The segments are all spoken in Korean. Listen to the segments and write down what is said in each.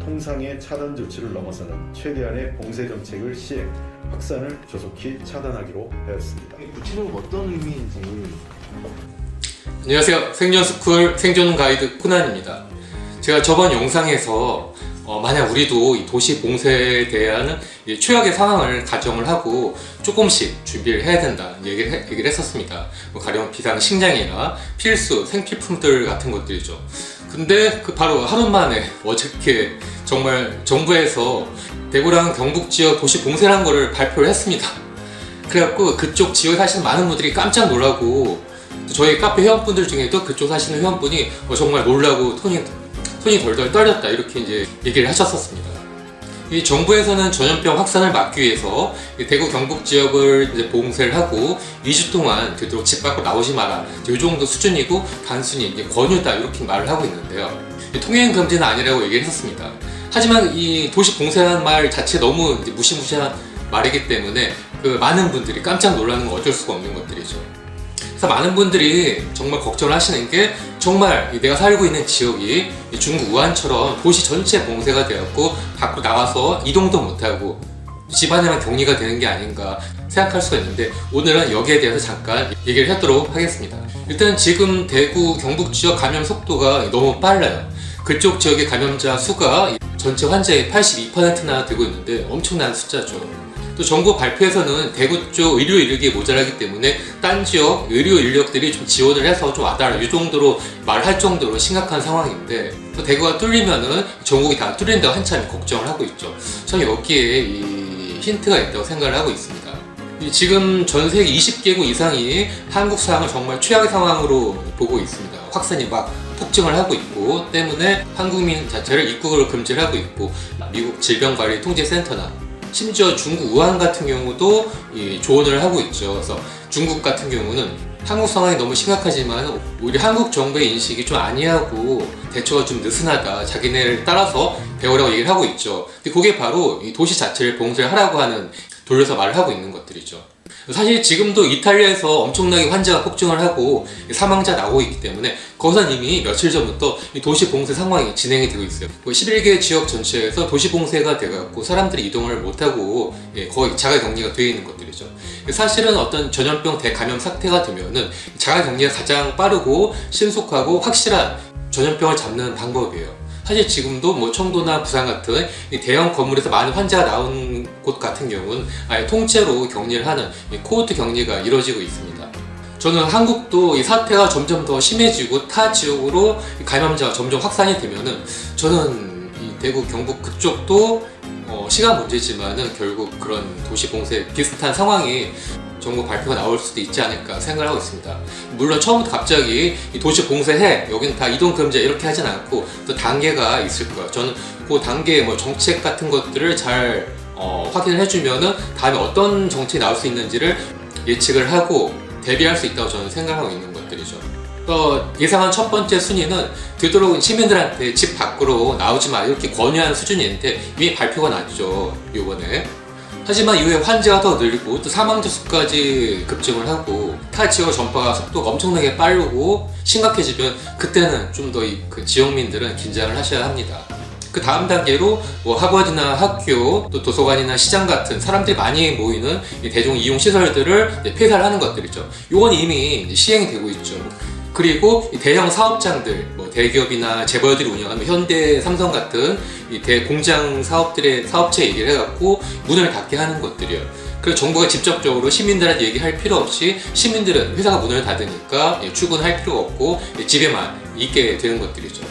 통상의 차단 조치를 넘어서는 최대한의 봉쇄 정책을 시행, 확산을 조속히 차단하기로 하였습니다. 구체적으로 어떤 의미인지. 안녕하세요. 생존스쿨 생존 가이드 코난입니다. 제가 저번 영상에서 만약 우리도 이 도시 봉쇄에 대한 최악의 상황을 가정을 하고 조금씩 준비를 해야 된다 얘기를 했었습니다. 가령 비상식량이나 필수 생필품들 같은 것들이죠. 근데 바로 하루 만에 어저께 정말 정부에서 대구랑 경북 지역 도시 봉쇄라는 거를 발표를 했습니다. 그래갖고 그쪽 지역에 사시는 많은 분들이 깜짝 놀라고, 저희 카페 회원분들 중에도 그쪽 사시는 회원분이 정말 놀라고 손이 덜덜 떨렸다 이렇게 이제 얘기를 하셨었습니다. 이 정부에서는 전염병 확산을 막기 위해서 대구 경북 지역을 이제 봉쇄를 하고 2주 동안 되도록 집 밖으로 나오지 마라, 이 정도 수준이고 단순히 이제 권유다 이렇게 말을 하고 있는데요. 통행 금지는 아니라고 얘기를 했었습니다. 하지만 이 도시 봉쇄라는 말 자체 너무 이제 무시무시한 말이기 때문에 많은 분들이 깜짝 놀라는 건 어쩔 수가 없는 것들이죠. 그래서 많은 분들이 정말 걱정을 하시는 게, 정말 내가 살고 있는 지역이 중국 우한처럼 도시 전체 봉쇄가 되었고 밖으로 나와서 이동도 못하고 집안에만 격리가 되는 게 아닌가 생각할 수가 있는데, 오늘은 여기에 대해서 잠깐 얘기를 하도록 하겠습니다. 일단 지금 대구 경북 지역 감염 속도가 너무 빨라요. 그쪽 지역의 감염자 수가 전체 환자의 82%나 되고 있는데 엄청난 숫자죠. 또 정부 발표에서는 대구 쪽 의료 인력이 모자라기 때문에 딴 지역 의료 인력들이 좀 지원을 해서 좀 와달라 이 정도로 말할 정도로 심각한 상황인데, 또 대구가 뚫리면은 전국이 다 뚫린다고 한참 걱정을 하고 있죠. 저는 여기에 이 힌트가 있다고 생각을 하고 있습니다. 지금 전 세계 20개국 이상이 한국 상황을 정말 최악의 상황으로 보고 있습니다. 확산이 막 폭증을 하고 있고 때문에 한국민 자체를 입국을 금지를 하고 있고, 미국 질병관리통제센터나 심지어 중국 우한 같은 경우도 조언을 하고 있죠. 그래서 중국 같은 경우는 한국 상황이 너무 심각하지만 우리 한국 정부의 인식이 좀 아니하고 대처가 좀 느슨하다, 자기네를 따라서 배우라고 얘기를 하고 있죠. 근데 그게 바로 이 도시 자체를 봉쇄를 하라고 하는, 돌려서 말을 하고 있는 것들이죠. 사실 지금도 이탈리아에서 엄청나게 환자가 폭증을 하고 사망자 나오고 있기 때문에 거기서 이미 며칠 전부터 이 도시 봉쇄 상황이 진행이 되고 있어요. 11개 지역 전체에서 도시 봉쇄가 돼갖고 사람들이 이동을 못하고 거의 자가격리가 되어 있는 것들이죠. 사실은 어떤 전염병 대감염 사태가 되면은 자가격리가 가장 빠르고 신속하고 확실한 전염병을 잡는 방법이에요. 사실 지금도 청도나 부산 같은 이 대형 건물에서 많은 환자가 나온 곳 같은 경우는 아예 통째로 격리를 하는 코호트 격리가 이루어지고 있습니다. 저는 한국도 이 사태가 점점 더 심해지고 타 지역으로 감염자가 점점 확산이 되면은, 저는 이 대구 경북 그쪽도 시간 문제지만은 결국 그런 도시 봉쇄 비슷한 상황이 정부 발표가 나올 수도 있지 않을까 생각을 하고 있습니다. 물론 처음부터 갑자기 이 도시 봉쇄해, 여기는 다 이동 금지 이렇게 하진 않고 또 단계가 있을 거예요. 저는 그 단계의 정책 같은 것들을 잘 확인을 해주면은 다음에 어떤 정책이 나올 수 있는지를 예측을 하고 대비할 수 있다고 저는 생각하고 있는 것들이죠. 예상한 첫 번째 순위는 되도록 시민들한테 집 밖으로 나오지 마 이렇게 권유하는 수준인데 이미 발표가 났죠, 이번에. 하지만 이후에 환자가 더 늘고 또 사망자 수까지 급증을 하고 타 지역 전파 속도가 엄청나게 빠르고 심각해지면 그때는 좀 더 그 지역민들은 긴장을 하셔야 합니다. 그 다음 단계로 학원이나 학교, 또 도서관이나 시장 같은 사람들이 많이 모이는 대중 이용 시설들을 폐쇄를 하는 것들이죠. 이건 이미 시행이 되고 있죠. 그리고 대형 사업장들, 대기업이나 재벌들이 운영하는 현대, 삼성 같은 이 대공장 사업들의 사업체 얘기를 해갖고 문을 닫게 하는 것들이에요. 그래서 정부가 직접적으로 시민들한테 얘기할 필요 없이 시민들은 회사가 문을 닫으니까 출근할 필요가 없고 집에만 있게 되는 것들이죠.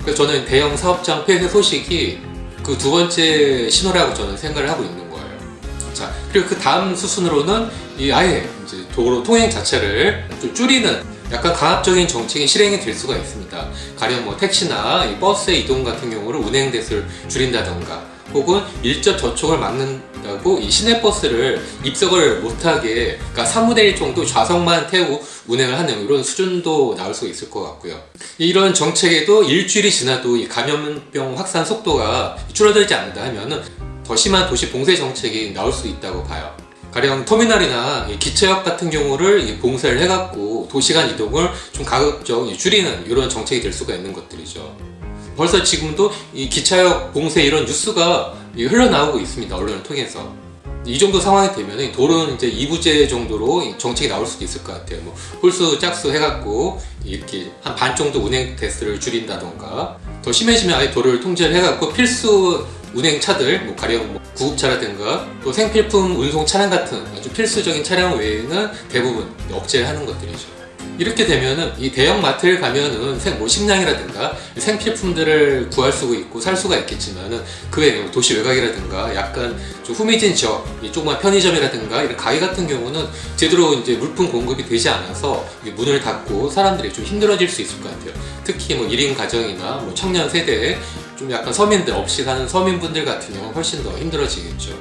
그래서 저는 대형 사업장 폐쇄 소식이 그 두 번째 신호라고 저는 생각을 하고 있는 거예요. 자, 그리고 그 다음 수순으로는 아예 이제 도로 통행 자체를 좀 줄이는 약간 강압적인 정책이 실행이 될 수가 있습니다. 가령 택시나 버스의 이동 같은 경우를 운행 대수를 줄인다던가, 혹은 일접 접촉을 막는다고 이 시내버스를 입석을 못하게, 그러니까 3분의 1 정도 좌석만 태우고 운행을 하는 이런 수준도 나올 수 있을 것 같고요. 이런 정책에도 일주일이 지나도 이 감염병 확산 속도가 줄어들지 않는다 하면은 더 심한 도시 봉쇄 정책이 나올 수 있다고 봐요. 가령 터미널이나 기차역 같은 경우를 봉쇄를 해갖고 도시간 이동을 좀 가급적 줄이는 이런 정책이 될 수가 있는 것들이죠. 벌써 지금도 이 기차역 봉쇄 이런 뉴스가 흘러나오고 있습니다. 언론을 통해서. 이 정도 상황이 되면 도로는 이제 2부제 정도로 정책이 나올 수도 있을 것 같아요. 뭐 홀수 짝수 해갖고 이렇게 한 반 정도 운행 대수를 줄인다던가, 더 심해지면 아예 도로를 통제를 해갖고 필수 운행차들, 뭐 가령 뭐 구급차라든가 또 생필품 운송 차량 같은 아주 필수적인 차량 외에는 대부분 억제를 하는 것들이죠. 이렇게 되면은 이 대형 마트를 가면은 뭐 식량이라든가 생필품들을 구할 수가 있고 살 수가 있겠지만은 그 외에 도시 외곽이라든가 약간 좀 후미진 지역, 이 조그만 편의점이라든가 이런 가게 같은 경우는 제대로 이제 물품 공급이 되지 않아서 문을 닫고 사람들이 좀 힘들어질 수 있을 것 같아요. 특히 뭐 1인 가정이나 뭐 청년 세대, 좀 약간 서민들 없이 사는 서민분들 같은 경우는 훨씬 더 힘들어지겠죠.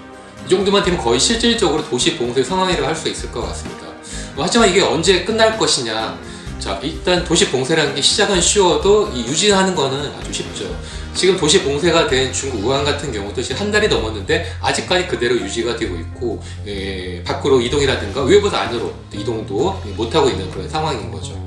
이 정도만 되면 거의 실질적으로 도시 봉쇄 상황이라고 할 수 있을 것 같습니다. 하지만 이게 언제 끝날 것이냐. 자, 일단 도시 봉쇄라는 게 시작은 쉬워도 이 유지하는 거는 아주 쉽죠. 지금 도시 봉쇄가 된 중국 우한 같은 경우도 지금 한 달이 넘었는데 아직까지 그대로 유지가 되고 있고, 밖으로 이동이라든가 외부에서 안으로 이동도 못하고 있는 그런 상황인 거죠.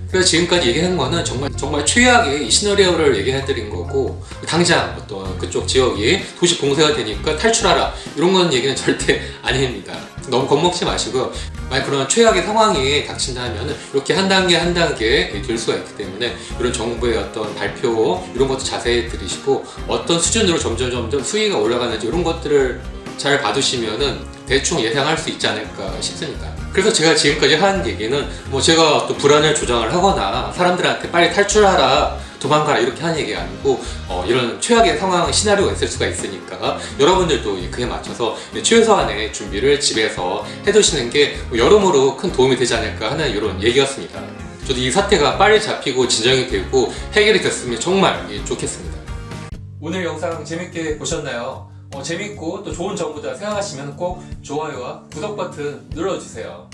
그래서 지금까지 얘기한 거는 정말 최악의 이 시나리오를 얘기해드린 거고, 당장 어떤 그쪽 지역이 도시 봉쇄가 되니까 탈출하라 이런 건 얘기는 절대 아닙니다. 너무 겁먹지 마시고요. 만약 그런 최악의 상황이 닥친다면 이렇게 한 단계 한 단계 될 수가 있기 때문에 이런 정부의 어떤 발표 이런 것도 자세히 들으시고 어떤 수준으로 점점 수위가 올라가는지 이런 것들을 잘 봐두시면은 대충 예상할 수 있지 않을까 싶습니다. 그래서 제가 지금까지 한 얘기는 뭐 제가 어떤 불안을 조장을 하거나 사람들한테 빨리 탈출하라, 도망가라 이렇게 하는 얘기가 아니고, 이런 최악의 상황 시나리오가 있을 수가 있으니까 여러분들도 그에 맞춰서 최소한의 준비를 집에서 해두시는 게 여러모로 큰 도움이 되지 않을까 하는 이런 얘기였습니다. 저도 이 사태가 빨리 잡히고 진정이 되고 해결이 됐으면 정말 좋겠습니다. 오늘 영상 재밌게 보셨나요? 재밌고 또 좋은 정보다 생각하시면 꼭 좋아요와 구독 버튼 눌러주세요.